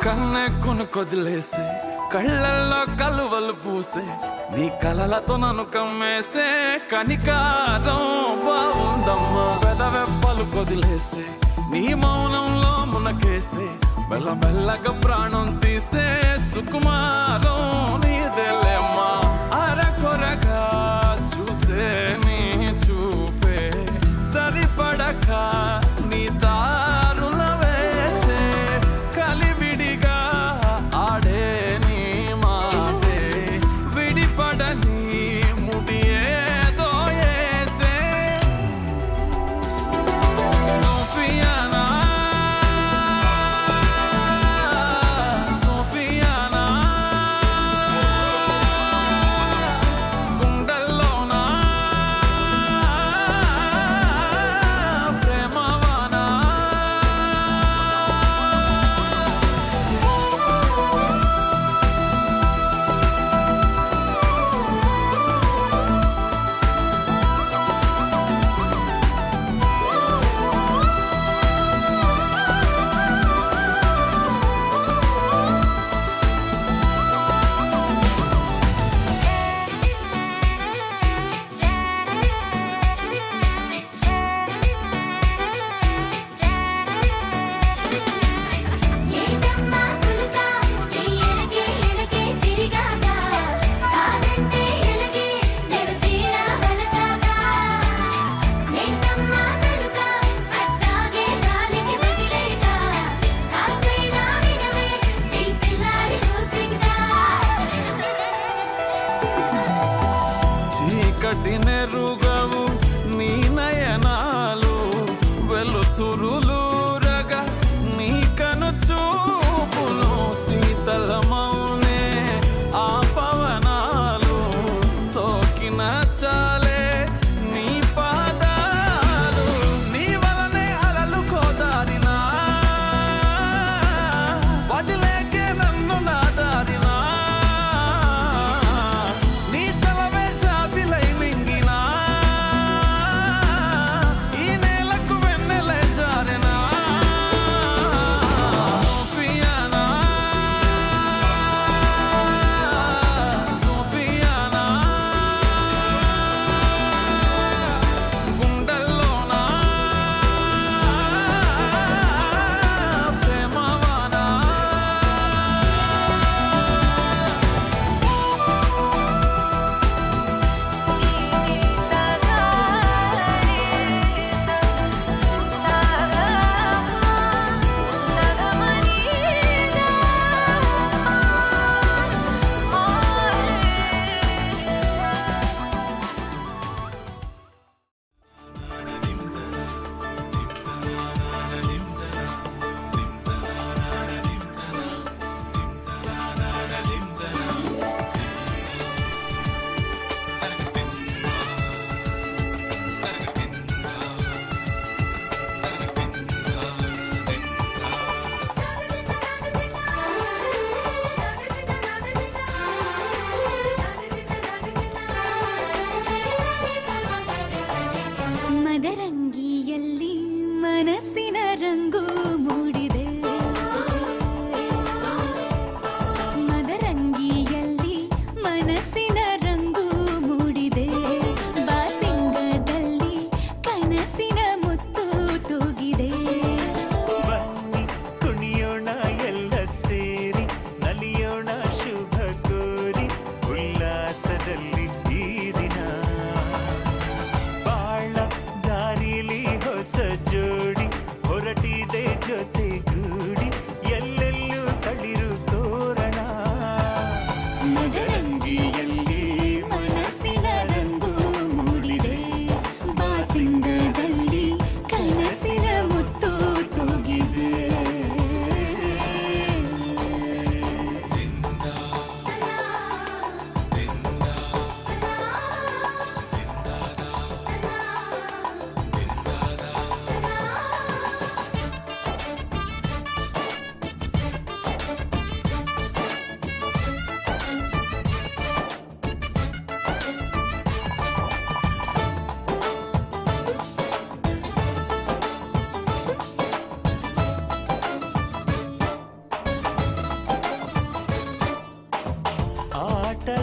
కన్నె కొనుకొదిలేసే కళ్ళల్లో కలువలు పూసే నీ కలలతో నన్ను కమ్మేసే కనికారం బాగుందమ్మా పెదవెప్పలు కొదిలేసే నీ మౌనంలో మునకేసే మెల్లమెల్లగా ప్రాణం తీసే సుకుమారం నీదేలేమ్మా అరకొరగా చూసే నీ చూపే సరిపడక నీ దారుల వేచే కలివిడిగా ఆడే నీ మాటే విడిపడని ముడి ఏదో ఏసే సోఫియానా సోఫియానా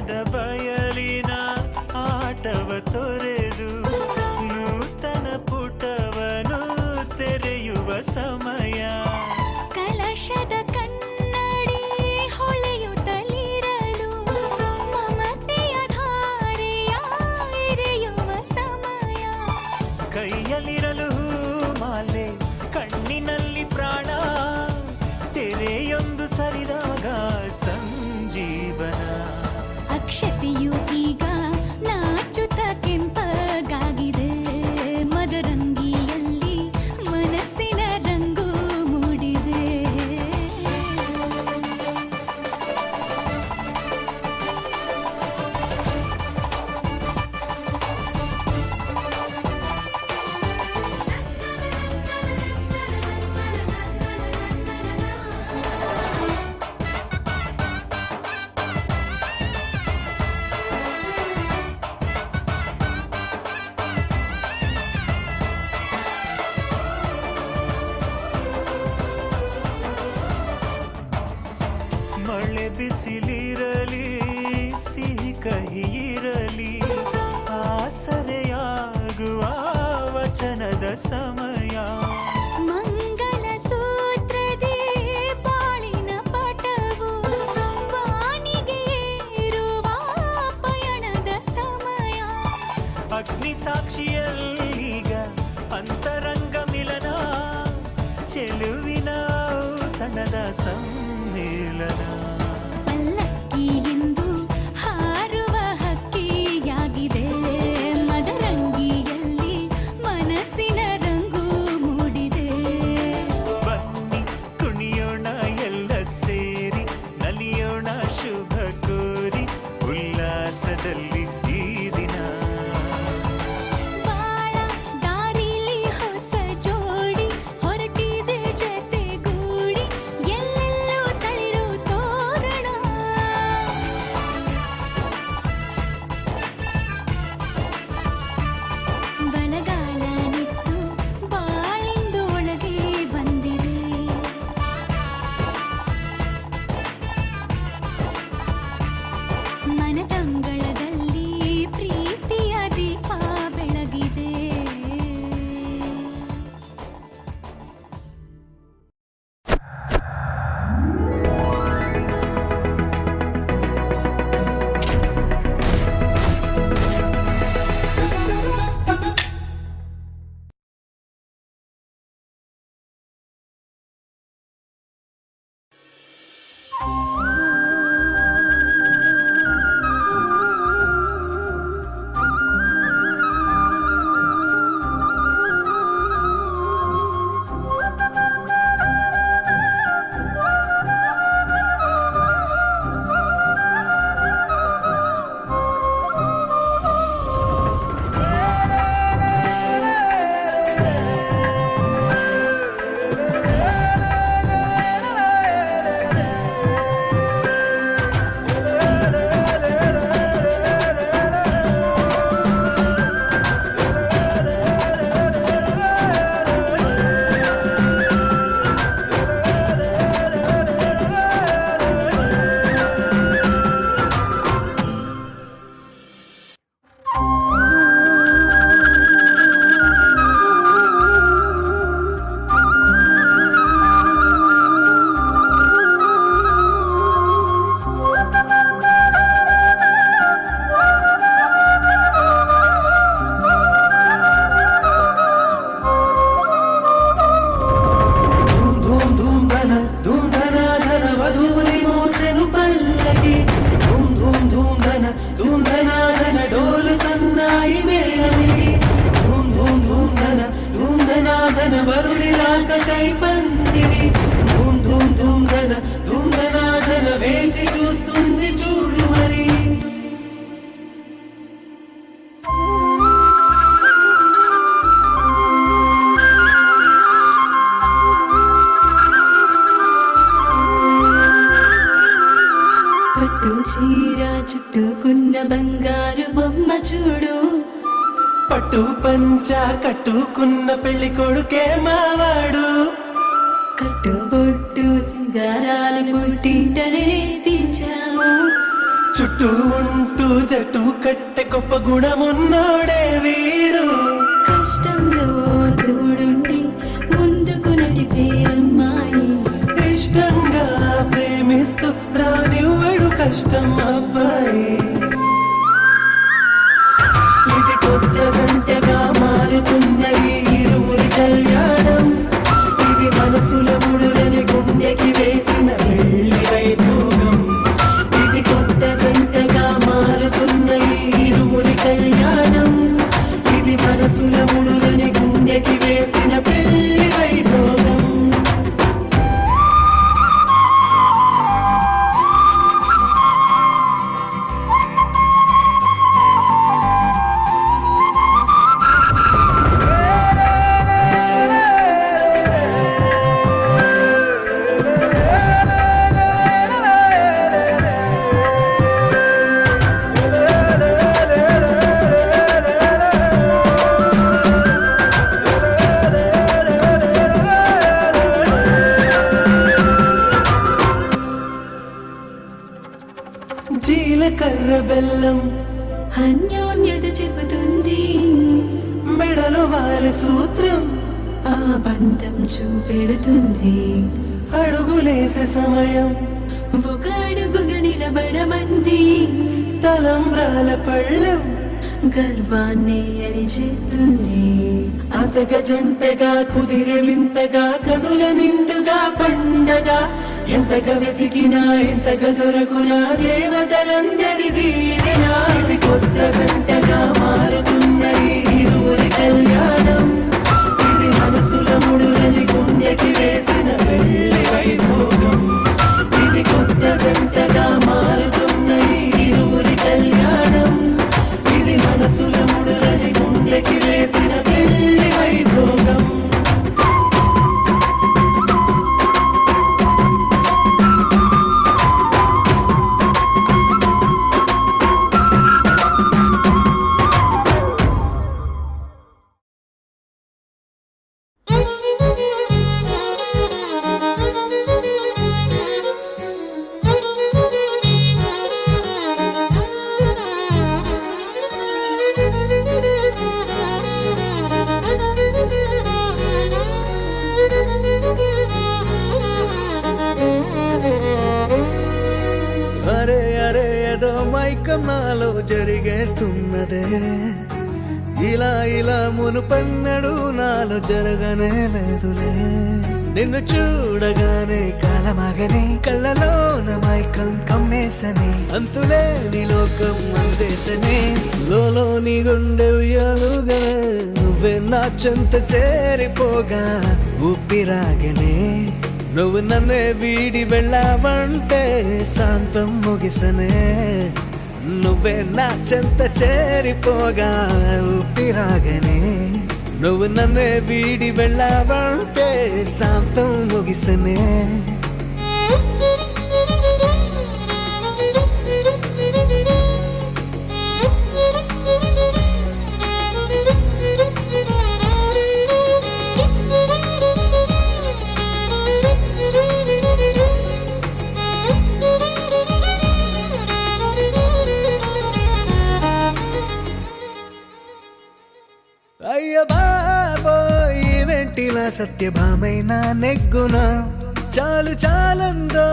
ಕ್ಷಣದ ಬಯಲಿನ ಆಟವ ತೊರೆದು ನೂತನ ಪುಟವನು ತೆರೆಯುವ ಸಮಯ. ಕಲಶದ ಕನ್ನಡಿ ಹೊಳೆಯುತ್ತಲಿರಲು ಮಮತೆಯ ಧಾರೆಯ ಎರೆಯುವ ಸಮಯ. ಕೈಯಲ್ಲಿರಲು ಮಾಲೆ ಕಣ್ಣಿನಲ್ಲಿ ಪ್ರಾಣ ತೆರೆಯೊಂದು ಸರಿದಾಗ ಸಂಜೀವನ. ಅಕ್ಷತೆಯು ಈಗ ನಾಚುತ್ತ ಕೆಂಪಗಾಗಿದೆ. ಮದರಂಗಿಯಲ್ಲಿ ಮನಸ್ಸಿನ ರಂಗು ಮೂಡಿದೆ. ಮಳೆ ಬಿಸಿಲಿರಲಿ ಸಿಹಿ ಕಹಿ ಇರಲಿ ಆಸರೆಯಾಗುವ ವಚನದ ಸಮಯ. ಮಂಗಲ ಸೂತ್ರದೇ ಬಾಳಿನ ಪಟವು ಬಾನಿಗೆ ಏರುವ ಪಯಣದ ಸಮಯ. ಅಗ್ನಿ ಸಾಕ್ಷಿಯಲ್ಲೀಗ ಅಂತರಂಗ ಮಿಲನ ಚೆಲುವಿನ ಔತಣದ ಸಮ್ಮಿಲನ. ಪಲ್ಲಕ್ಕಿ ಎಂದು ಹಾರುವ ಹಕ್ಕಿಯಾಗಿದೆ. ಮದರಂಗಿಯಲ್ಲಿ ಮನಸ್ಸಿನ ರಂಗು ಮೂಡಿದೆ. ಬನ್ನಿ ಕುಣಿಯೋಣ ಎಲ್ಲ ಸೇರಿ ನಲಿಯೋಣ ಶುಭ ಕೋರಿ ಉಲ್ಲಾಸದಲ್ಲಿ ಈ ದಿನ. ಬಾಳ ದಾರಿಲಿ ಹೊಸ ಜೋಡಿ ಹೊರಟಿದೆ ಜತೆಗೂಡಿ ಎಲ್ಲೆಲ್ಲೂ ತಳಿರು ತೋರಣ. ಬಲಗಾಲ ನಿತ್ತು ಬಾಳಿಂದು ಒಳಗೆ ಬಂದಿದೆ. ಮನದಂಗಳದಲ್ಲಿ ಪ್ರೀತಿಯ ದೀಪ ಬೆಳಗಿದೆ. చీర చుట్టుకున్న బంగారు బొమ్మ చూడు. పట్టు పంచ కట్టుకున్న పెళ్లి కొడుకే మావాడు. కట్టుబొట్టు సింగారాలు పుట్టింటనే నేర్పించాము. చుట్టూ ఉన్న గుణమున్నోడే వీడు. కష్టంలో తోడుండి ముందుకు నడిపే అమ్మాయి, ఇష్టంగా ప్రేమిస్తూ రానివ్వడు కష్టం అబ్బాయి. ఇది కొత్త గంటగా మారుతున్న ఈ ఇరువురి కళ్యాణం. ఇది మనసుల ముడులని గుండెకి వేసిన పెళ్లి వైభోగం. ఇది కొత్త గంటగా మారుతున్న ఈ ఇరువురి కళ్యాణం. ఇది మనసుల ముడులని గుండెకి వేసిన పెళ్లి వైభోగం. జీలకర్ర బెల్లం అన్యోన్యత చెబుతుంది, మెడలో వారి సూత్రం ఆ బంధం చూపెడుతుంది. అడుగులేసే సమయం ఒక అడుగుగా నిలబడమంది, తలంబ్రాల పళ్ళం గర్వాన్ని అడిచేస్తుంది. అతగ జంటగా కుదిరే వింతగా కనుల నిండుగా పండగా. ఎంతగా వెతికినా ఎంతగా దొరకునా దేవతలందరిది ఈడెనా. ఇది కొత్త గంటగా మారుతున్న ఈ ఇరువురి కళ్యాణం. ఇది మనసుల ముడులని గుండెకి వేసిన పెళ్లి వైభోగం. ఇది కొత్త గంటగా మారుతున్న ఈ ఇరువురి కళ్యాణం. ఇది మనసుల ముడులని గుండెకి వేసిన పెళ్లి వైభోగం. అరే అరే ఏదో మైకం నాలో జరిగేస్తున్నదే. ఇలా ఇలా మునుపన్నడు నాలో జరగనే లేదులే. నిన్ను చూడగానే కాలమగని కళ్ళలోన మైకం కమ్మేసని అంతులేని లోకం అందేసని లోని గుండె ఉయ్యాలుగా నువ్వే నా చెంత చేరిపోగా ఊపిరాగనే. నువ్వు నన్నే వీడి వెళ్ళావంటే శాంతం ముగిసనే. నువ్వే నా చెంత చేరిపోగా ఊపిరాగనే. నువ్వు నన్నే వీడి వెళ్ళావంటే శాంతం ముగిసనే. అయ్య బాబోయ్ వెంటిలా సత్యభామైన నెగ్గునా. చాలు చాలందో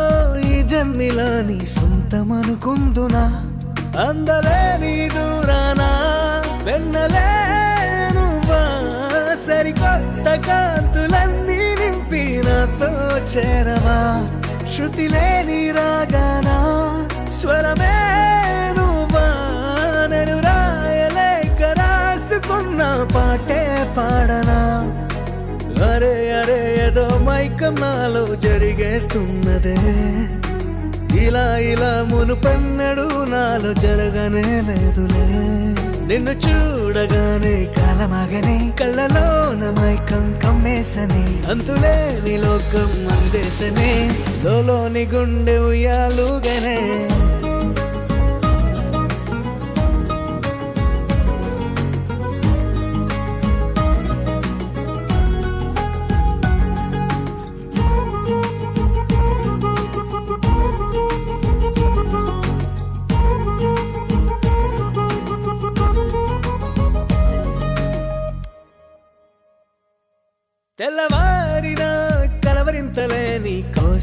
ఈ జన్మిలా నీ సొంతమనుకుందునా. అందలేని దూరానా వెన్నలేనువా. సరికొత్త కాంతులన్నీ నింపి నాతో చేరవా. శృతి లేని రాగానా స్వరమే నువ్వా. నేను రాయలేక రాసుకున్న పాటే పాడనా. అరే అరే ఏదో మైకం నాలో జరిగేస్తున్నదే. ఇలా ఇలా మునుపన్నడు నాలో జరగనే లేదులే. నిన్ను చూడగానే కాలమగని కళ్ళలోన మైకం కమ్మేసని అంతులేని లోకం అందేసని లోని గుండె ఉయ్యాలుగనే.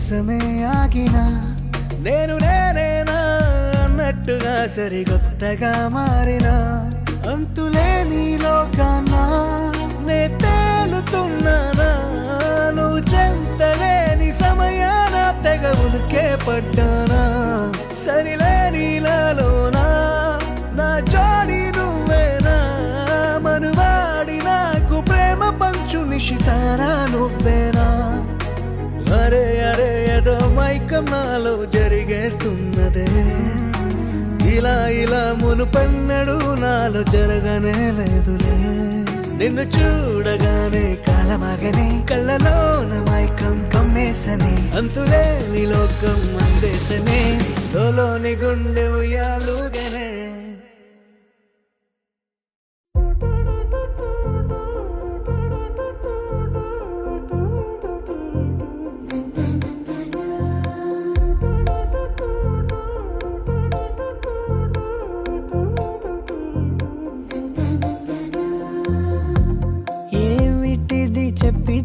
కోసమే ఆగిన నేను నేనేనా అన్నట్టుగా సరికొత్తగా మారిన అంతులేని లోకానా నే తేలుతున్నానా నువ్వు చెంతలేని సమయాన తెగ ఉలికే పడ్డానా సరిలేని నాలోనా నా జోడి నువ్వేనా మనువాడి నాకు ప్రేమ పంచు నిశితారా నువ్వేనా అరే అరే ఏదో మైకం నాలో జరిగేస్తున్నదే ఇలా ఇలా మునుపన్నడు నాలో జరగనే లేదులే నిన్ను చూడగానే కాలమాగనే కళ్ళలోన మైకం కమ్మేసనే అంతులేని లోకం అందేసనే లోలోని గుండె ఉయ్యాలుగనే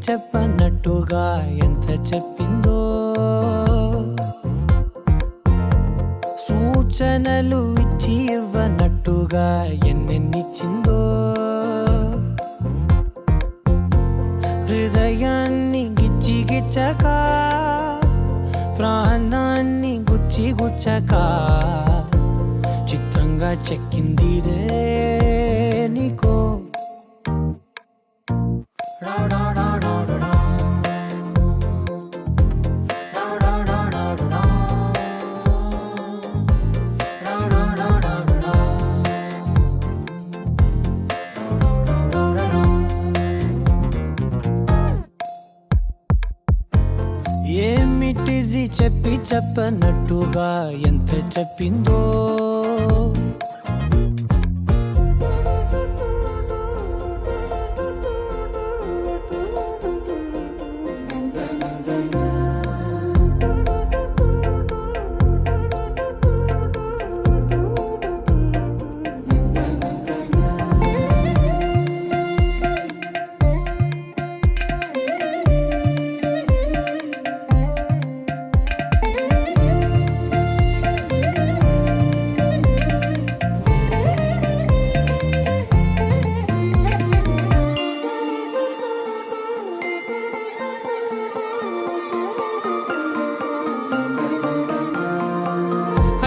చెప్పన్నట్టుగా ఎంత చెప్పిందో సూచనలు ఇచ్చి ఇవ్వనట్టుగా ఎన్నెన్నిచ్చిందో హృదయాన్ని గిచ్చి గిచ్చక ప్రాణాన్ని గుచ్చి గుచ్చక చిత్రంగా చెక్కిందిదే నీకో ఏమిటిది చెప్పి చెప్పనట్టుగా ఎంత చెప్పిందో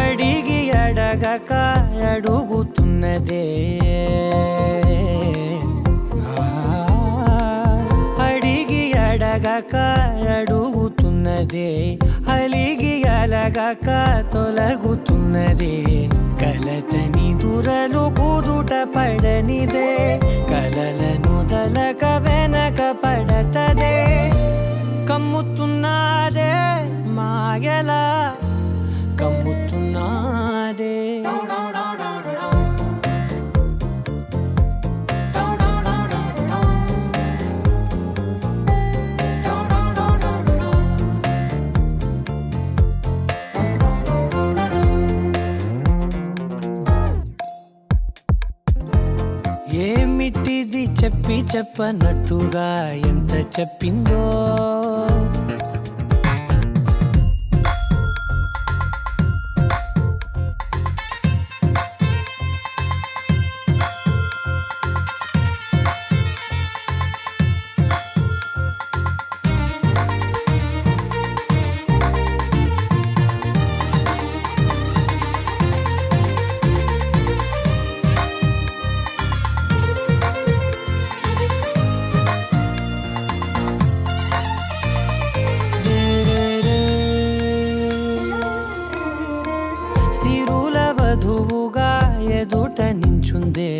అడిగి అడగక అడుగుతున్నదే అడిగి అడగక అడుగుతున్నదే అలిగి అలగక తొలగుతున్నదే కలతని దురలు కుదుట పడనిదే కలలను దలక వెనక పడతదే కమ్ముతున్నదే మాయలా కమ్ముతున్నదే ఏమిటిది చెప్పి చెప్పనట్టుగా ఎంత చెప్పిందో సిరుల వధువుగా ఎదుట నించుందే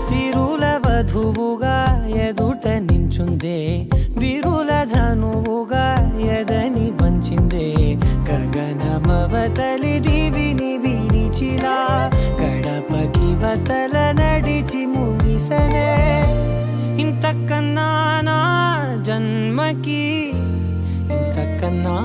సిరుల వధువుగా ఎదుట నించుందే విరుల ధనువుగా ఎదని వంచిందే గగనమవతలి దివిని విడిచిలా గడపకి వతల నడిచి మురిసనే ఇంతకన్నా నా జన్మకి ఇంతకన్నా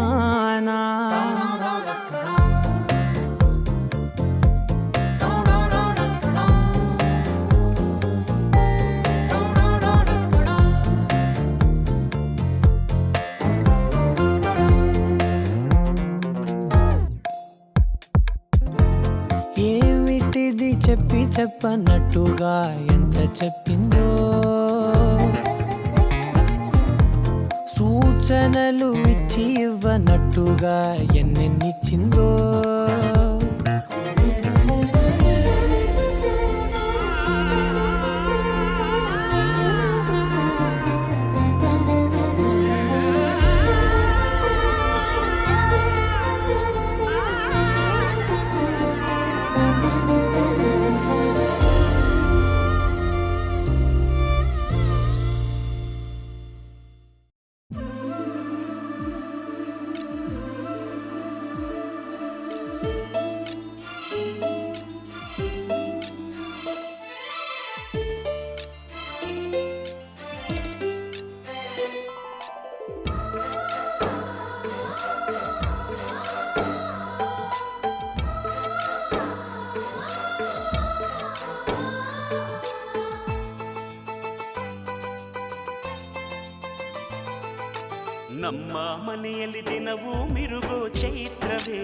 చెప్పి చెప్పనట్టుగా ఎంత చెప్పిందో, సూచనలు ఇచ్చి ఇవ్వనట్టుగా ఎన్నెన్నిచ్చిందో. ನಮ್ಮ ಮನೆಯಲ್ಲಿ ದಿನವೂ ಮಿರುಗೋ ಚೈತ್ರವೇ,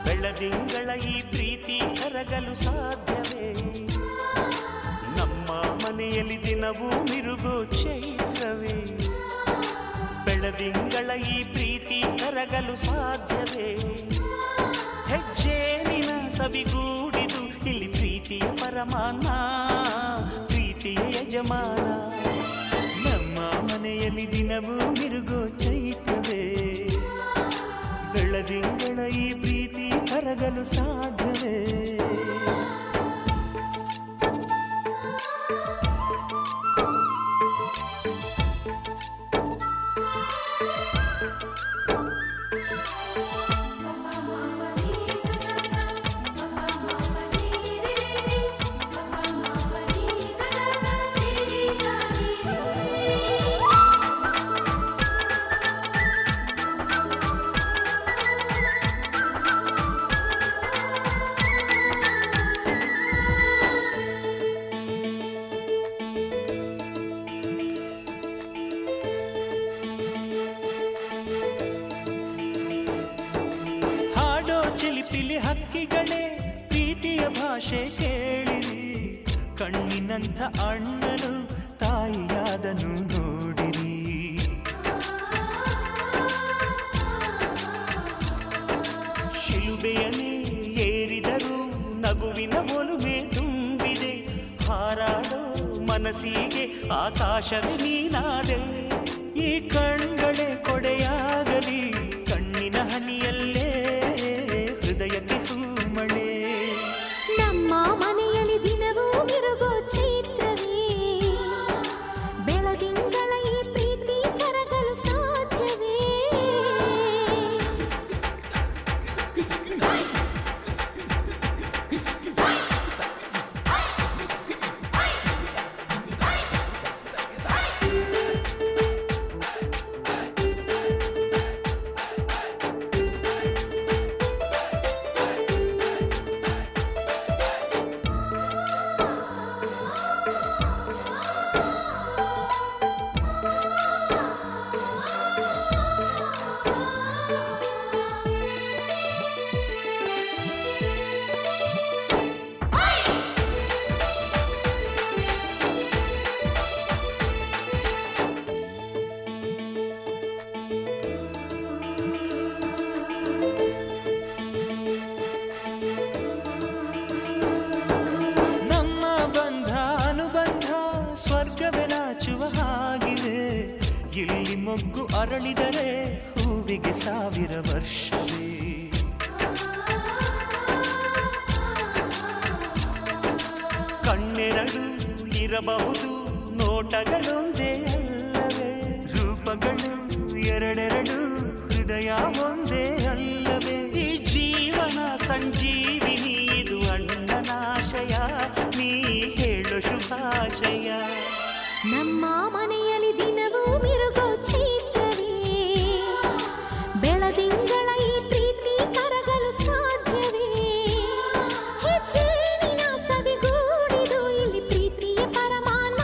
ಬೆಳದಿಂಗಳ ಈ ಪ್ರೀತಿ ಕರಗಲು ಸಾಧ್ಯವೇ? ನಮ್ಮ ಮನೆಯಲ್ಲಿ ದಿನವೂ ಮಿರುಗೋ ಚೈತ್ರವೇ, ಬೆಳದಿಂಗಳ ಈ ಪ್ರೀತಿ ಕರಗಲು ಸಾಧ್ಯವೇ? ಹೆಜ್ಜೇನಿನ ಸವಿಗೂಡಿದು ಇಲ್ಲಿ ಪ್ರೀತಿಯ ಪರಮಾನ, ಪ್ರೀತಿಯ ಯಜಮಾನ. ಮನೆಯಲ್ಲಿ ದಿನವೂ ಮಿರುಗೋ ಚೈತ್ರವೇ, ಬೆಳದಿಂಗಳ ಈ ಪ್ರೀತಿ ಕರಗಲು ಸಾಧ್ಯವೇ? ಚಿಲಿಪಿಲಿ ಹಕ್ಕಿಗಳೇ ಪ್ರೀತಿಯ ಭಾಷೆ ಕೇಳಿರಿ, ಕಣ್ಣಿನಂಥ ಅಣ್ಣನು ತಾಯಿಯಾದನು ನೋಡಿರಿ. ಶಿಲುಬೆಯನ್ನೇ ಏರಿದರೂ ನಗುವಿನ ಒಲುಮೆ ತುಂಬಿದೆ, ಹಾರಾಡೋ ಮನಸ್ಸಿಗೆ ಆಕಾಶವೇ ನೀನಾದೆ. ಈ ಕಣ್ಗಳೇ ಕೊಡೆಯಾಗಲಿ, ಕಣ್ಣಿನ ಹನಿಯಲ್ಲೇ ಹೃದಯಕ್ಕೆ ಹೂಮಳೆ. ನಮ್ಮ ಮನೆಯಲ್ಲಿ ದಿನವೂ ಮಿರುಗೋ ಚೈತ್ರವೇ, ಬೆಳದಿಂಗಳ ಈ ಪ್ರೀತಿ ಕರಗಲು ಸಾಧ್ಯವೇ? ಸ್ವರ್ಗವೇ ನಾಚುವ ಹಾಗಿವೆ, ಇಲ್ಲಿ ಮೊಗ್ಗು ಅರಳಿದರೆ ಹೂವಿಗೆ 1000 ವರ್ಷವೇ. ಕಣ್ಣೆರಡು ಇರಬಹುದು, ನೋಟಗಳೊಂದೇ ಅಲ್ಲವೇ? ರೂಪಗಳು ಎರಡೆರಡು, ಹೃದಯ ಒಂದೇ ಅಲ್ಲವೇ? ಈ ಜೀವನ ಸಂಜೀವಿನಿ, ಇದು ಅಣ್ಣನಾಶಯ, ನೀ ಹೇಳು ಶುಭಾಶಯ. ನಮ್ಮ ಮನೆಯಲ್ಲಿ ದಿನವೂ ಮಿರುಗೋ ಚೈತ್ರವೇ, ಬೆಳದಿಂಗಳ ಈ ಪ್ರೀತಿ ಕರಗಲು ಸಾಧ್ಯವೇ? ಹೆಜ್ಜೇನಿನ ಸವಿಗೂಡಿದು ಇಲ್ಲಿ ಪ್ರೀತಿಯ ಪರಮಾನ,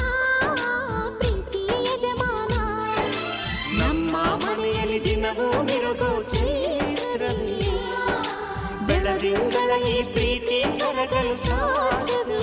ಪ್ರೀತಿಯ ಯಜಮಾನ. ನಮ್ಮ ಮನೆಯಲ್ಲಿ ದಿನವೂ ಮಿರುಗೋ ಚೈತ್ರವೇ, ಬೆಳದಿಂಗಳ ಎಂಗಳ ಈ ಪ್ರೀತಿ ಕರಗಲು ಸಾಧ್ಯವೇ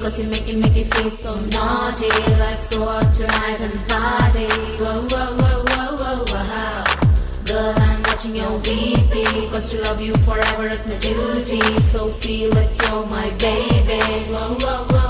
Cause you make it feel so naughty. Let's go out tonight and party. Whoa, whoa, whoa, whoa, whoa, wow. Girl, I'm watching your VP. Cause to love you forever is my duty. So feel like you're my baby. Whoa, whoa, whoa.